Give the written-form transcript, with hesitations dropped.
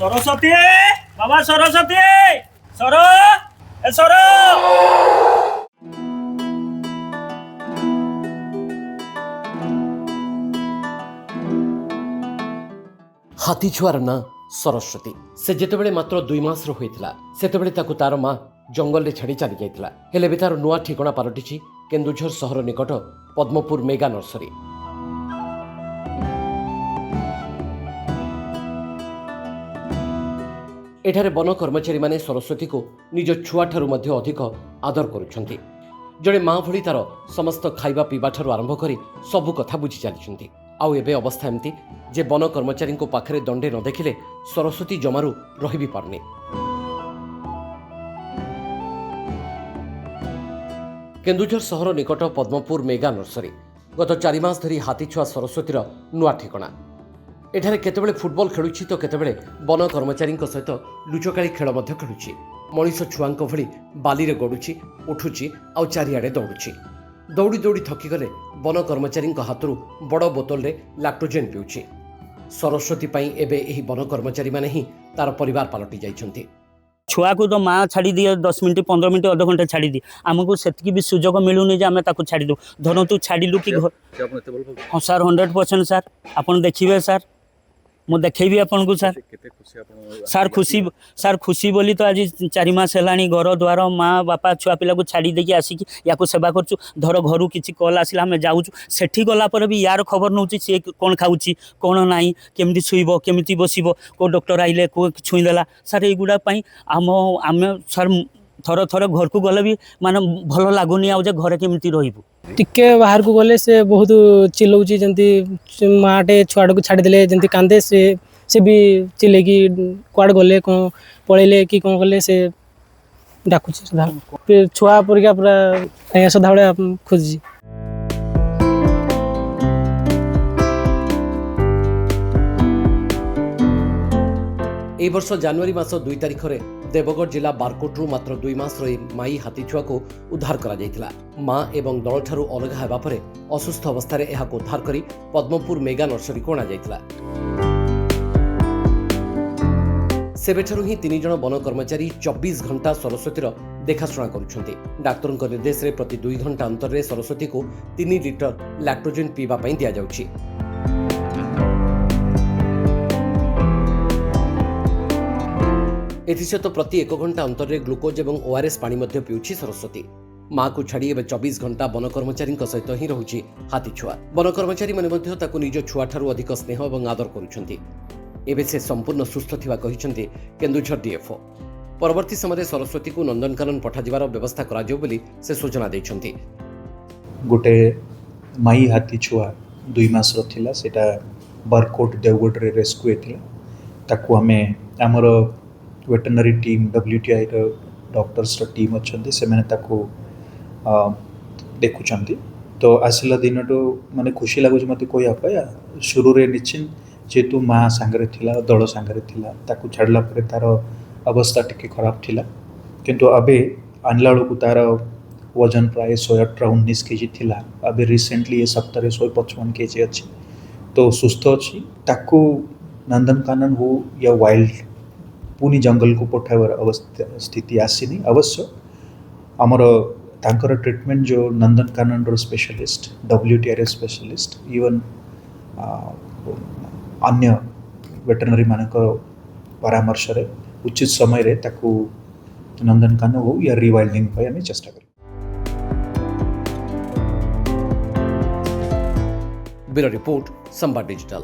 सरस्वती बाबा Saraswati sir ए sir हाथी छुआर ना सरस्वती से जितेबले मात्र 2 मास होता सेतेबले ताकु तार माँ जंगल रे छाड़ी चली जाइतिला हेले भी तार नुआ ठिकଣା पालटिछि केन्दुझर सहर निकट पद्मपुर मेगा नर्सरी। एठारे वन कर्मचारी माने सरस्वती को निज छुआ ठारू मध्य अधिक आदर करुछंती। जड़े माँ भली तार समस्त खाइबा पीबा ठारू आरंभ करी सबु कथा बुझी चली आउ एबे अवस्था एमती जे वन कर्मचारी को पाखरे दंडे न देखिले सरस्वती जमारू रही भी पारनी। केन्दुझर सहर निकट पद्मपुर मेगा नर्सरी गत 4 मास धरी हाथी छुआ सरस्वतीर नुआ ठिकଣା। एठारे केतेबेले फुटबॉल खेलुछि तो केतेबेले वन कर्मचारी सहित लुचकाड़ी खेल मध्य खेलुछि। मनीष छुआंक भली बाली रे गडुछि उठुछि आउ चारिआडे दौड़ुछि। दौड़ी दौड़ी थकीगले वन कर्मचारी हाथरू बड़ बोतल रे लैक्टोजेन पिउछि। सरस्वती पई एबे एही वन कर्मचारी माने ही तार परिवार पलटि जाइछन्ति। छुआ को तो माँ छाड़ी दिए 10 मिनट 15 मिनट अध घंटा छाड़ी दी आमको से भी सुजोग मिलूनी जे आम ताको छाड़ी दू धर तू छाड़ू कि हाँ सर 100% सर आपन देखिए सर मु देखेबी आपन को सर सर खुशी बोली तो आज 4 मास है घर द्वार माँ बापा छुआ पिला को छाड़ी देकी आसिक या सेवा करछु धर घर किसी कल आसला आम जाऊँ सेठी गला पर भी यार खबर नौ सी कौन खाऊँ कौन नाई केमती शुइब केमती बसब को डॉक्टर आइले को छुईदेला सर युवा आम आम सर थर थर घर को गले भी माने भल लगुनि आ घरे केमती रहिबु टिके बाहर को गले से बहुत चिल्लाऊँ जमी माटे छुआ को छाड़देले जमी कांदे से भी चिल्ले कि कुआड़ गले कौन पलैले कि कौन कले से डाकुच छुआ परिका पूरा सदा भाया खोजी। ए वर्ष जनवरी मास 2 तारिख रे देवगढ़ जिला बारकोटरू मात्र 2 मास रही माई हाथी छुआ को उद्धार करा जायतिला। माँ एवं दल ठारू अलग हेबा परे असुस्थ अवस्था रे एहाको उद्धार करी पद्मपुर मेगा नर्सरी को अणा जायतिला। सेबेठारू ही 3 जण वन कर्मचारी 24 घंटा सरस्वतीर देखाशुणा करुछन्ति। डाक्तरଙ୍କ निर्देश रे प्रति 2 घंटा अंतर रे सरस्वती को 3 लिटर लैक्टोजेन पीवा पई दिया जाउछि। एथिसहित प्रति 1 घंटा अंतर रे ग्लूकोज एवं ओआरएस पानी मध्य पिउछि सरस्वती। माँ को छाड़ी एवं 24 घंटा वन कर्मचारी सहित ही रहुछि हाथी छुआ। वन कर्मचारी माने मध्य ताकु निज छुआ ठारू अधिक स्नेह और आदर करुछन्ति। एबे से संपूर्ण सुस्थ थिबा कहिसन्ति केन्दुझर डीएफओ। परवर्ती समय सरस्वती को नंदनकानन पठा जिवार व्यवस्था करा जाउ बोली से सूचना दैछन्ति। गोटे माई हाथी छुआ 2 मास थिला सेटा बरकोट देवगढ़ रे रेस्क्यू हेतिला ताकू हमें हमर veterinary team WTI doctors team अच्छे से मैंने देखुं तो आसला दिन तो माने खुशी लगुच मत कह शुरू रे निश्चिंत जेतु माँ सांगरे थिला दल सांगरे थिला ताकू छाड़ला परे तार अवस्था टिके खराब थिला किंतु अबे आनला बेलू तार वजन प्राय 118-19 केजी थिला। अबे रिसेंटली ये सप्ताह 155 केजी अच्छी तो सुस्थ अच्छी ताकू नंदनकानन हो या वाइल्ड पुनी जंगल को पठाइबार अवस्था स्थिति आसीनी। अवश्य आमर तांकर ट्रीटमेंट जो नंदनकानन रो स्पेशलिस्ट WTI स्पेशलिस्ट इवन अन्य वेटरनरी मानक परामर्श रे उचित समय रे ताकू नंदनकानन हो या रिवाइल्डिंग पे आम चेष्टा करें। ब्यूरो रिपोर्ट संवाद डिजिटल।